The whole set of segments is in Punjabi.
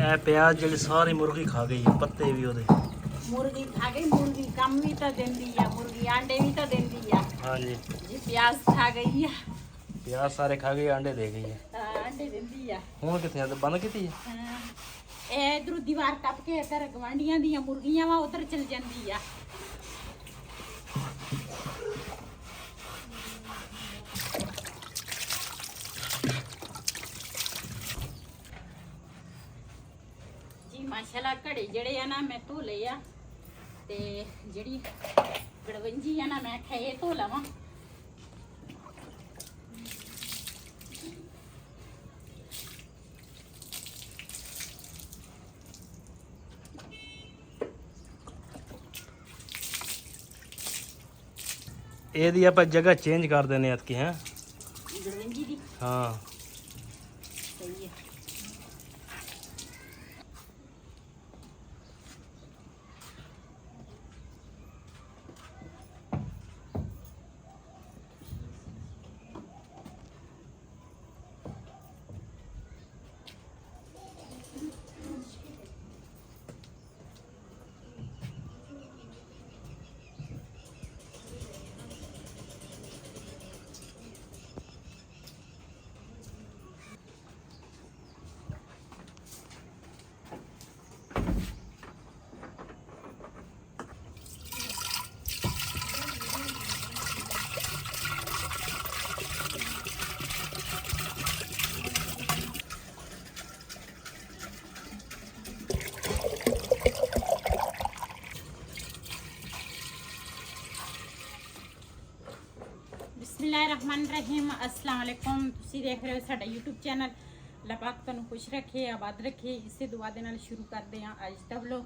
ਇਹ ਪਿਆਜ਼ ਜਿਹੜੀ ਸਾਰੀ ਮੁਰਗੀ ਖਾ ਗਈ ਹੈ, ਪੱਤੇ ਵੀ ਉਹਦੇ। ਮੁਰਗੀ ਖਾ ਗਈ, ਮੁਰਗੀ ਕੰਮ ਵੀ ਤਾਂ ਦਿੰਦੀ ਆ, ਮੁਰਗੀ ਆਂਡੇ ਵੀ ਤਾਂ ਦਿੰਦੀ ਆ। ਹਾਂਜੀ ਜੀ ਪਿਆਜ਼ ਖਾ ਗਈ ਆ, ਪਿਆਜ਼ ਸਾਰੇ ਖਾ ਗਈ, ਆਂਡੇ ਦੇ ਗਈ ਹੈ। ਆਂਡੇ ਦਿੰਦੀ ਆ। ਹੁਣ ਕਿੱਥੇ ਆ? ਤੇ ਬੰਦ ਕੀਤੀ ਹੈ। ਹਾਂ, ਇਹ ਇਧਰੋਂ ਦੀਵਾਰ ਟੱਪ ਕੇ ਇੱਧਰ ਗਵਾਂਢੀਆਂ ਦੀਆਂ ਮੁਰਗੀਆਂ ਵਾ ਉਧਰ ਚਲ ਜਾਂਦੀ ਆ। ਜੀ ਮਾਸ਼ਾਅੱਲਾ ਘੜੇ ਜਿਹੜੇ ਆ ਨਾ ਮੈਂ ਧੋ ਲਏ ਆ, ਤੇ ਜਿਹੜੀ ਗੜਵੰਜੀ ਆ ਨਾ ਮੈਂ ਕਿਹਾ ਇਹ ਧੋ ਲਵਾਂ। ਇਹਦੀ ਆਪਾਂ ਜਗ੍ਹਾ ਚੇਂਜ ਕਰ ਦਿੰਦੇ ਆ ਕਿ ਹੈ ਗੜਵੰਜੀ ਦੀ ਹਾਂ। ਸਹੀ ਹੈ। बिस्मिल्लाहिर्रहमानिर्रहीम अस्सलाम वालेकुम। ਤੁਸੀਂ ਦੇਖ ਰਹੇ ਹੋ ਸਾਡਾ YouTube ਚੈਨਲ। ਅੱਲਾਹ ਪਾਕ ਤੁਹਾਨੂੰ ਖੁਸ਼ ਰੱਖੇ, ਆਬਾਦ ਰੱਖੇ, ਇਸੇ ਦੁਆ ਦੇ ਨਾਲ ਸ਼ੁਰੂ ਕਰਦੇ ਹਾਂ ਅੱਜ ਦਾ ਵਲੋਗ।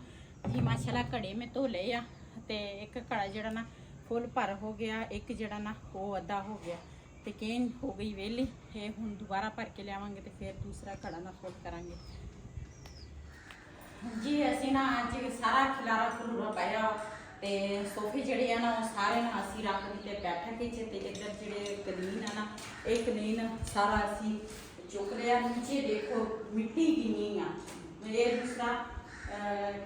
ਜੀ ਮਾਸ਼ਾਅੱਲਾ ਘੜੇ ਮੈਂ ਧੋ ਲਏ ਆ, ਤੇ ਇੱਕ ਘੜਾ ਜਿਹੜਾ ਨਾ ਫੁੱਲ ਭਰ ਹੋ ਗਿਆ, ਇੱਕ ਜਿਹੜਾ ਨਾ ਉਹ ਅੱਧਾ ਹੋ ਗਿਆ, ਤੇ ਕੇਨ ਹੋ ਗਈ ਵੇਲੀ। ਇਹ ਹੁਣ ਦੁਬਾਰਾ ਭਰ ਕੇ ਲਿਆਵਾਂਗੇ ਤੇ ਫਿਰ ਦੂਸਰਾ ਘੜਾ ਨਾ ਫੁੱਲ ਕਰਾਂਗੇ। ਜੀ ਅਸੀਂ ਨਾ ਅੱਜ ਸਾਰਾ ਖਿਲਾਰਾ ਖਲੂਰਾ ਪਾਇਆ, ਤੇ ਸੋਫੇ ਜਿਹੜੇ ਆ ਨਾ ਉਹ ਸਾਰੇ ਨਾ ਅਸੀਂ ਰੱਖ ਦਿੱਤੇ ਬੈਠਕ ਵਿੱਚ, ਤੇ ਇੱਧਰ ਜਿਹੜੇ ਕਲੀਨ ਆ ਨਾ ਇਹ ਕਲੀਨ ਸਾਰਾ ਅਸੀਂ ਚੁੱਕ ਲਿਆ। ਨੀਚੇ ਦੇਖੋ ਮਿੱਟੀ ਕਿੰਨੀ ਆ। ਇਹ ਦੂਸਰਾ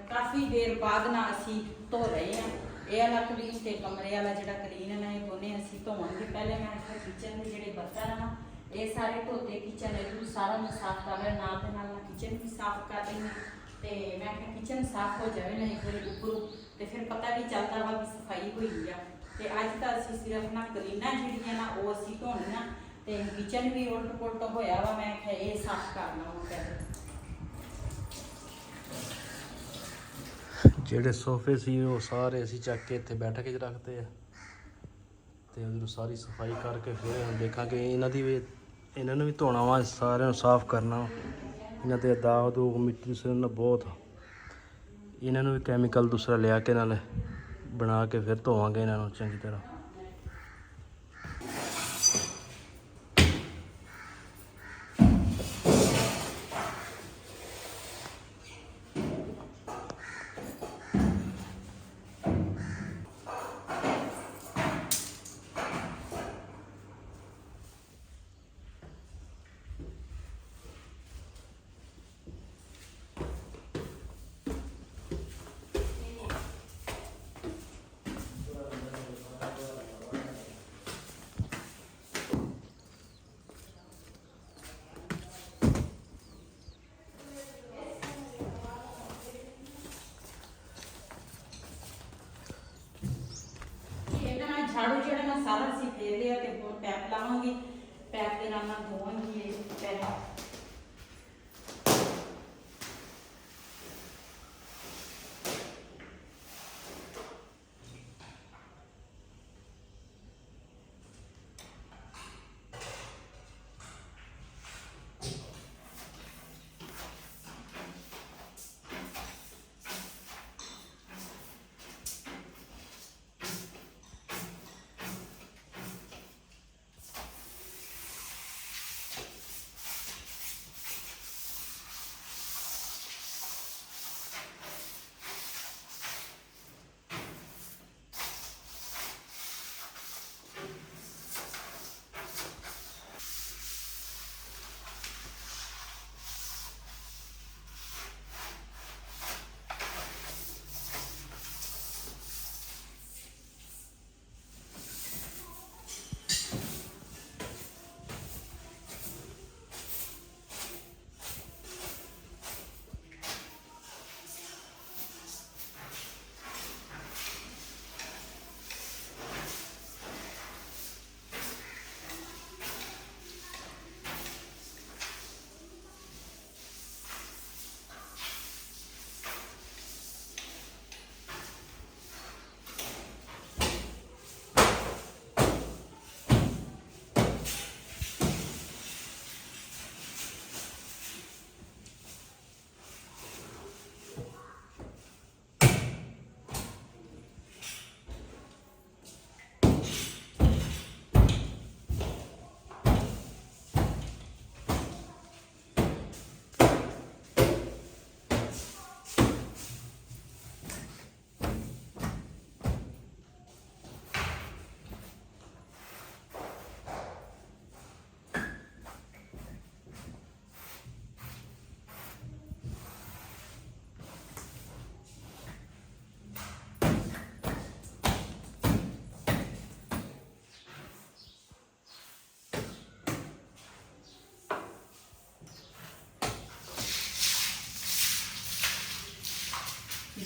ਕਾਫੀ ਦੇਰ ਬਾਅਦ ਨਾ ਅਸੀਂ ਧੋ ਰਹੇ ਆ। ਇਹ ਵਾਲਾ ਕਲੀਨ ਤੇ ਕਮਰੇ ਵਾਲਾ ਜਿਹੜਾ ਕਲੀਨ ਹੈ ਨਾ, ਇਹ ਦੋਨੇ ਅਸੀਂ ਧੋਵਾਂਗੇ। ਪਹਿਲੇ ਮੈਂ ਕਿਚਨ ਦੇ ਜਿਹੜੇ ਬਰਤਨ ਆ ਨਾ ਇਹ ਸਾਰੇ ਧੋਤੇ, ਕਿਚਨ ਇਹਨੂੰ ਸਾਰਾ ਮੈਂ ਸਾਫ਼ ਕਰ ਲਿਆ, ਨਾਲ ਦੇ ਨਾਲ ਕਿਚਨ ਵੀ ਸਾਫ਼ ਕਰ ਰਹੀ ਹਾਂ। ਤੇ ਮੈਂ ਕਿਹਾ ਕਿਚਨ ਸਾਫ਼ ਹੋ ਜਾਵੇ ਨਾ ਇੱਕ ਵਾਰੀ ਉੱਪਰੋਂ, ਤੇ ਫਿਰ ਪਤਾ ਵੀ ਚੱਲਦਾ ਵਾ ਕਿ ਸਫਾਈ ਹੋਈ ਆ। ਤੇ ਅੱਜ ਤਾਂ ਅਸੀਂ ਸਿਰਫ ਨਾ ਕਲੀਨਾਂ ਜਿਹੜੀਆਂ ਨਾ ਉਹ ਅਸੀਂ ਧੋਣੀਆਂ, ਤੇ ਕਿਚਨ ਵੀ ਉਲਟ ਪੁਲਟ ਹੋਇਆ ਵਾ। ਮੈਂ ਕਿਹਾ ਇਹ ਸਾਫ਼ ਕਰਨਾ ਵਾ ਪਹਿਲੇ। ਜਿਹੜੇ ਸੋਫੇ ਸੀ ਉਹ ਸਾਰੇ ਅਸੀਂ ਚੱਕ ਕੇ ਇੱਥੇ ਬੈਠਕ 'ਚ ਰੱਖਦੇ ਆ, ਤੇ ਉਹਨੂੰ ਸਾਰੀ ਸਫਾਈ ਕਰਕੇ ਫਿਰ ਹੁਣ ਦੇਖਾਂਗੇ ਇਹਨਾਂ ਨੂੰ ਵੀ ਧੋਣਾ ਵਾ, ਸਾਰਿਆਂ ਨੂੰ ਸਾਫ਼ ਕਰਨਾ ਵਾ। ਇਹਨਾਂ ਤੇ ਦਾਗ ਦੂਗ ਮਿੱਟੀ से ਨਾ ਬਹੁਤ, ਇਹਨਾਂ ਨੂੰ ਵੀ ਕੈਮੀਕਲ ਦੂਸਰਾ ਲਿਆ ਕੇ ਨਾਲ ਬਣਾ ਕੇ ਫਿਰ ਧੋਵਾਂਗੇ ਇਹਨਾਂ ਨੂੰ ਚੰਗੀ ਤਰ੍ਹਾਂ। झाड़ू ਜਿਹੜਾ ਨਾ ਸਾਰਾ ਅਸੀਂ ਫੇਰ ਲਿਆ, ਤੇ ਹੁਣ ਪੈਪ ਲਾਵਾਂਗੇ। ਪੈਪ ਦੇ ਨਾਲ ਨਾਲ ਧੋਵਾਂਗੇ ਇਹ ਪਹਿਲਾਂ।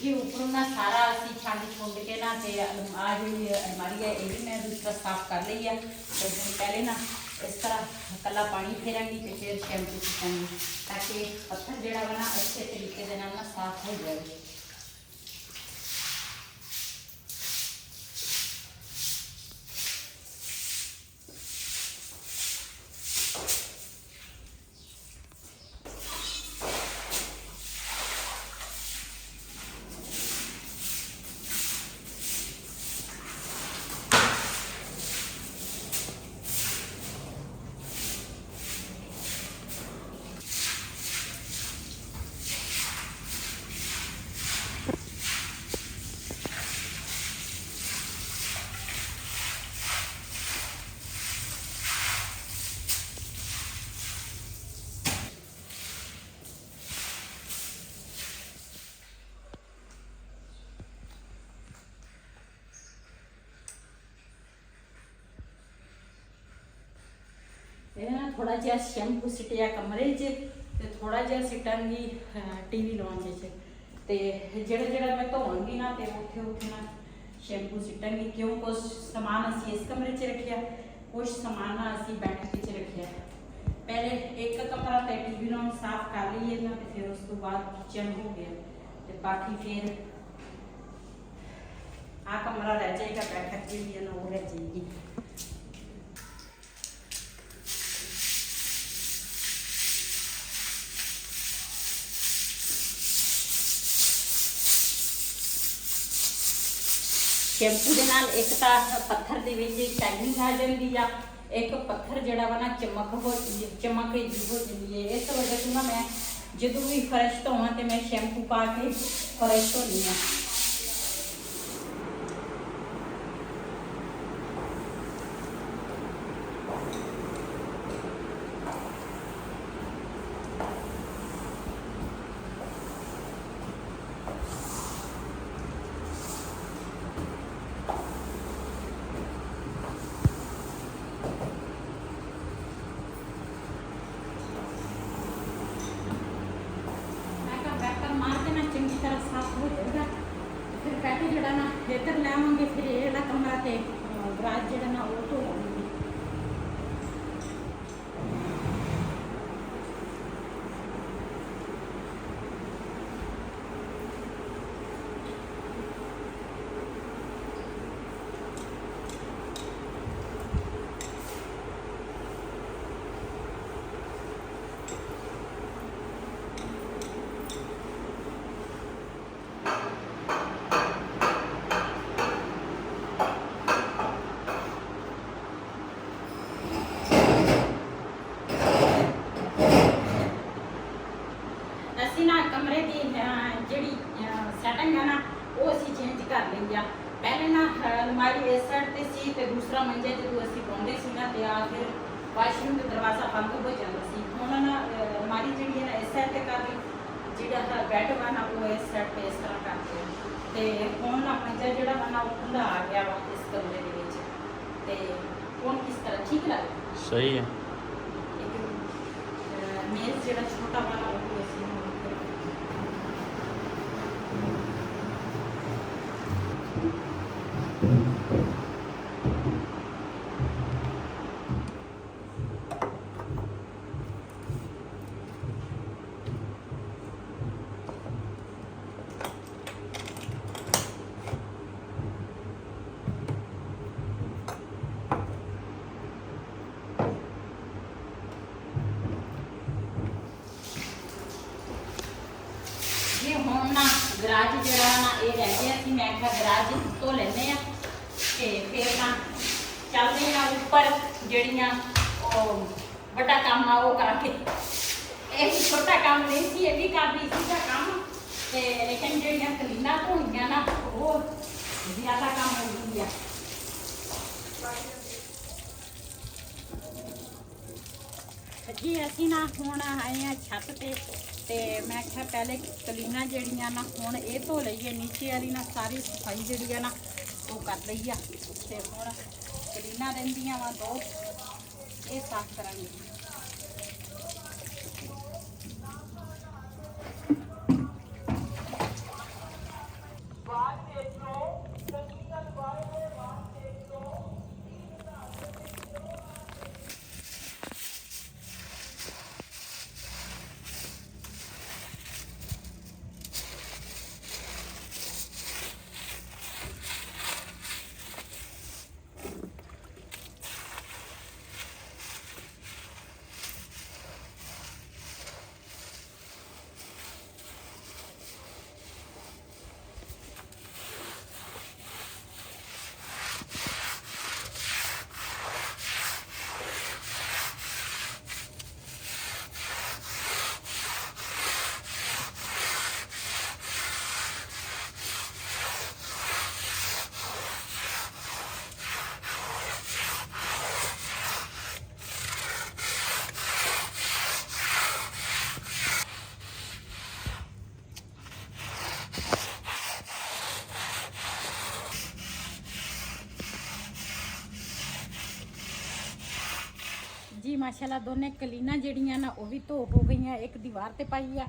ये ऊपरों ना सारा असी छंड छुंड के ना ते आ जी अलमारी है ये भी मैं दूसरा साफ कर ली है। तो हम पहले ना इस तरह कला पानी फेरांगी तो फिर शैम्पू सुटांगी ताकि पत्थर जोड़ा वा ना अच्छे तरीके के नाल ना साफ हो जाए। थोड़ा जहा शैम्पू सिटिया कमरे च ते थोड़ा जहा सिटांगी टीवी लॉन्च च ते जेड़ा जेड़ा मैं धोवांगी ना ते उत्थे उत्थे ना शैम्पू सिटांगी। क्यों कुछ समान असी इस कमरे च रखिया कुछ समान ना असी बैठक च रखिया। पहले एक कमरा ते टीवी लॉन्च साफ कर लीए ना ते फिर उस तो बाद किचन हो गया ते बाकी फिर आ कमरा रह जाएगा बैठक जी है ना वो रह जाएगी। शैम्पू के नाल एक तो पत्थर के शाइनिंग आ जाती है एक पत्थर जोड़ा वा ना चमक जी हो जाती है। इस वजह से ना मैं जो भी फर्श धोवा तो मैं शैम्पू पा के फर्श धोनी हाँ। इधर लावे फिर ये कमरा तो गराज जो ना वो धो लवेंगे। कमरे की जी सैटिंग है ना वो असी चेंज कर ली आ। पहले ना अलमारी इस साइड से सी ते दूसरा मंजे जो असी पाते ना तो आ फिर वाशरूम का दरवाजा बंद हो जाता सी। हुण ना अलमारी जी है ना इस साइड से कर ली जो बैड वा ना वो इस साइड पे इस तरह करते हैं। तो हुण ना मंजा जो वा ना वो खुला आ गया वा इस कमरे के हुण किस तरह ठीक लगता सही है। मेज जो छोटा वाला वो असी गराज जरा ना ये रह गया कि मैं क्या गराज तो लेने फिर ना चलते हैं ऊपर जड़ियाँ बड़ा काम आ वो करके एक छोटा काम नहीं सी ये भी कर दी सी काम लेकिन जड़ियाँ कलीना धोनिया ना वो ज़्यादा काम हो गई है। जी असी ना हुण आए हैं छत पे ते मैं क्या पहले कलीना जड़ियाँ ना हुण ये धो लीए नीचे वाली ना सारी सफाई जी है ना वो कर ली है ते हुण कलीना रहिंदियां वा दो ये साफ करांगे। ਮਾਸ਼ਾਅੱਲਾ ਦੋਨੇ ਕਲੀਨਾਂ ਜਿਹੜੀਆਂ ਨਾ ਉਹ ਵੀ ਧੋ ਹੋ ਗਈਆਂ। ਇੱਕ ਦੀਵਾਰ ਤੇ ਪਾਈ ਆ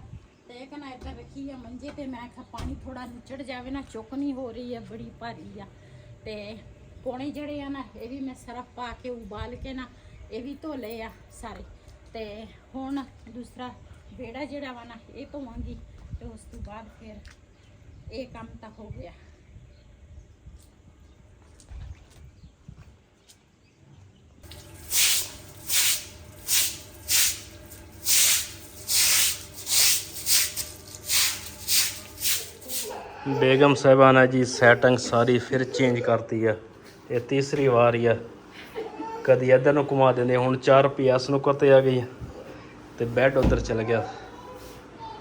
ਤੇ ਇੱਕ ਨਾ ਇੱਧਰ ਰੱਖੀ ਆ ਮੰਜੇ ਤੇ। ਮੈਂ ਕਿਹਾ ਪਾਣੀ ਥੋੜਾ ਨਿਚੜ ਜਾਵੇ ਨਾ, ਚੁੱਕ ਨਹੀਂ ਹੋ ਰਹੀ ਆ, ਬੜੀ ਭਾਰੀ ਆ। ਤੇ ਪੌਣੇ ਜਿਹੜੇ ਆ ਨਾ ਇਹ ਵੀ ਮੈਂ ਸਰਫ ਪਾ ਕੇ ਉਬਾਲ ਕੇ ਨਾ ਇਹ ਵੀ ਧੋ ਲਏ ਆ ਸਾਰੇ। ਤੇ ਹੁਣ ਦੂਸਰਾ ਵਿਹੜਾ ਜਿਹੜਾ ਵਾ ਨਾ ਇਹ ਧੋਵਾਂਗੀ ਤੇ ਉਸ ਤੋਂ ਬਾਅਦ ਫਿਰ ਇਹ ਕੰਮ ਤਾਂ ਹੋ ਗਿਆ। बेगम साहबा ने जी सैटिंग सारी फिर चेंज करती है। ये तीसरी वार ही है, कदी इधर ਨੂੰ घुमा देंगे। हुण 4 PS ਨੂੰ करते आ गई ਤੇ ਬੈੱਡ ਉਧਰ ਚਲ ਗਿਆ।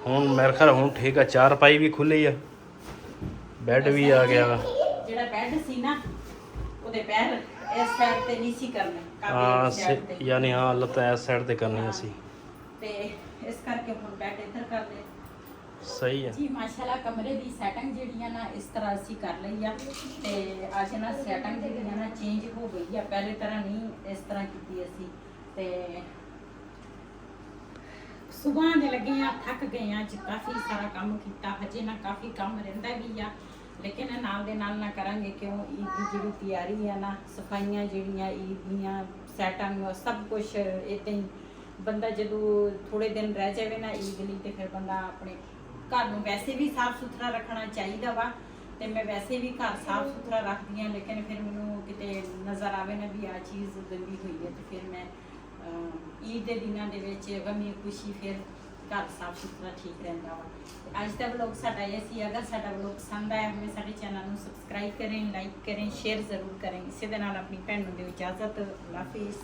ਹੁਣ ਮੇਰੇ ਖਿਆਲ ਹੁਣ ਠੀਕ ਆ, 4 ਪਾਈ ਵੀ ਖੁੱਲੀ ਆ, ਬੈੱਡ ਵੀ ਆ ਗਿਆ ਵਾ। ਜਿਹੜਾ ਬੈੱਡ ਸੀ ਨਾ ਉਹਦੇ ਪੈਰ ਇਸ ਸਾਈਡ ਤੇ ਨਹੀਂ ਸੀ ਕਰਨੇ, ਹਾਂ ਕਾਫੀ ਸਾਈਡ ਤੇ, ਯਾਨੀ ਹਾਂ ਲੱਤਾਂ ਇਸ ਸਾਈਡ ਤੇ ਕਰਨੀਆਂ ਸੀ ਤੇ ਇਸ ਕਰਕੇ ਹੁਣ ਬੈੱਡ ਇੱਧਰ ਕਰ ਲਏ। ਸਹੀ ਹੈ ਜੀ ਮਾਸ਼ਾਅੱਲਾ ਕਮਰੇ ਦੀ ਸੈਟਿੰਗ ਜਿਹੜੀਆਂ ਨਾ ਇਸ ਤਰ੍ਹਾਂ ਅਸੀਂ ਕਰ ਲਈ ਆ। ਤੇ ਅੱਜ ਨਾ ਸੈਟਿੰਗ ਜਿਹੜੀਆਂ ਨਾ ਚੇਂਜ ਹੋ ਗਈ ਆ, ਪਹਿਲੇ ਤਰ੍ਹਾਂ ਨਹੀਂ ਇਸ ਤਰ੍ਹਾਂ ਕੀਤੀ ਅਸੀਂ। ਤੇ ਸੁਬਾਹ ਦੇ ਲੱਗੇ ਆ, ਥੱਕ ਗਏ ਆ, ਅੱਜ ਕਾਫੀ ਸਾਰਾ ਕੰਮ ਕੀਤਾ। ਹਜੇ ਨਾ ਕਾਫੀ ਕੰਮ ਰਹਿੰਦਾ ਵੀ ਆ, ਲੇਕਿਨ ਨਾਲ ਦੇ ਨਾਲ ਨਾ ਕਰਾਂਗੇ ਕਿਉਂ ਈਦ ਦੀ ਜਿਹੜੀ ਤਿਆਰੀ ਆ ਨਾ, ਸਫਾਈਆਂ ਜਿਹੜੀਆਂ ਈਦ ਦੀਆਂ, ਸੈਟਿੰਗ ਸਭ ਕੁਝ ਇੱਦਾਂ ਹੀ। ਬੰਦਾ ਜਦੋਂ ਥੋੜੇ ਦਿਨ ਰਹਿ ਜਾਵੇ ਨਾ ਈਦ ਲਈ ਤੇ ਫਿਰ ਬੰਦਾ ਆਪਣੇ ਘਰ ਨੂੰ ਵੈਸੇ ਵੀ ਸਾਫ ਸੁਥਰਾ ਰੱਖਣਾ ਚਾਹੀਦਾ ਵਾ। ਤੇ ਮੈਂ ਵੈਸੇ ਵੀ ਘਰ ਸਾਫ ਸੁਥਰਾ ਰੱਖਦੀ ਹਾਂ, ਲੇਕਿਨ ਫਿਰ ਮੈਨੂੰ ਕਿਤੇ ਨਜ਼ਰ ਆਵੇ ਨਾ ਵੀ ਆਹ ਚੀਜ਼ ਗੰਦੀ ਹੋਈ ਹੈ ਤੇ ਫਿਰ ਮੈਂ ਈਦ ਦੇ ਦਿਨਾਂ ਦੇ ਵਿੱਚ ਗਮੀ ਖੁਸ਼ੀ ਫਿਰ ਘਰ ਸਾਫ ਸੁਥਰਾ ਠੀਕ ਰਹਿੰਦਾ ਵਾ। ਤੇ ਅੱਜ ਦਾ ਵਲੋਗ ਸਾਡਾ ਇਹ ਸੀ। ਅਗਰ ਸਾਡਾ ਵਲੋਗ ਪਸੰਦ ਆਇਆ ਹੋਵੇ ਸਾਡੇ ਚੈਨਲ ਨੂੰ ਸਬਸਕ੍ਰਾਈਬ ਕरें, ਲਾਈਕ ਕरें, ਸ਼ੇਅਰ ਜ਼ਰੂਰ ਕरें। ਇਸੇ ਦੇ ਨਾਲ ਆਪਣੀ ਭੈਣ ਨੂੰ ਦਿਓ ਇਜਾਜ਼ਤ। ਅੱਲਾਹ ਹਾਫਿਜ਼।